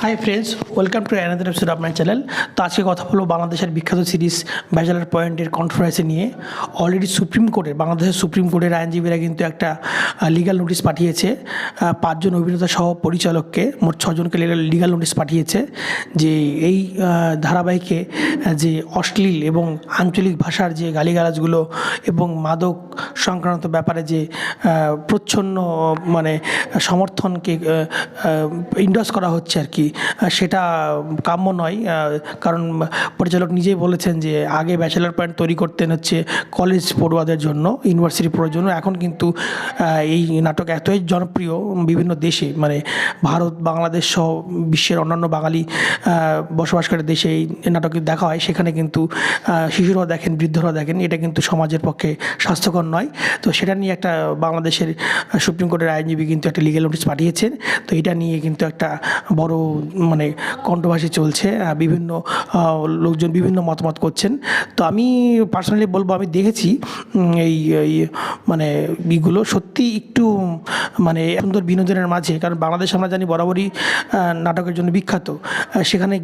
Hi friends, welcome to another episode of my channel. তো আজকে কথা বলবো বাংলাদেশের বিখ্যাত সিরিজ ব্যাচেলার পয়েন্টের কন্ট্রোভার্সি নিয়ে। অলরেডি বাংলাদেশের সুপ্রিম কোর্টের আইনজীবীরা কিন্তু একটা লিগ্যাল নোটিশ পাঠিয়েছে। পাঁচজন অভিনেতা সহ পরিচালককে, মোট ছজনকে লিগ্যাল নোটিশ পাঠিয়েছে যে এই ধারাবাহিকে যে অশ্লীল এবং আঞ্চলিক ভাষার যে গালিগালাজগুলো এবং মাদক সংক্রান্ত ব্যাপারে যে প্রচ্ছন্ন মানে সমর্থনকে ইন্ডোর্স করা হচ্ছে আর কি, সেটা কাম্য নয়। কারণ পরিচালক নিজেই বলেছেন যে আগে ব্যাচেলার পয়েন্ট তৈরি করতেন হচ্ছে কলেজ পড়ুয়াদের জন্য, ইউনিভার্সিটি পড়ুয়ার জন্য। এখন কিন্তু এই নাটক এতই জনপ্রিয় বিভিন্ন দেশে, মানে ভারত, বাংলাদেশ সহ বিশ্বের অন্যান্য বাঙালি বসবাসকারী দেশে এই নাটক দেখা হয়। সেখানে কিন্তু শিশুরাও দেখেন, বৃদ্ধরাও দেখেন। এটা কিন্তু সমাজের পক্ষে স্বাস্থ্যকর নয়। তো সেটা নিয়ে একটা বাংলাদেশের সুপ্রিম কোর্টের আইনজীবী কিন্তু একটা লিগ্যাল নোটিশ পাঠিয়েছেন। তো এটা নিয়ে কিন্তু একটা বড় মানে কন্ট্রোভার্সি চলছে। বিভিন্ন লোকজন বিভিন্ন মতামত করছেন। তো আমি পার্সোনালি বলবো, আমি দেখেছি এই মানে এগুলো সত্যি একটু মানে সুন্দর বিনোদনের মাঝে। কারণ বাংলাদেশ আমরা জানি বরাবরই নাটকের জন্য বিখ্যাত। সেখানে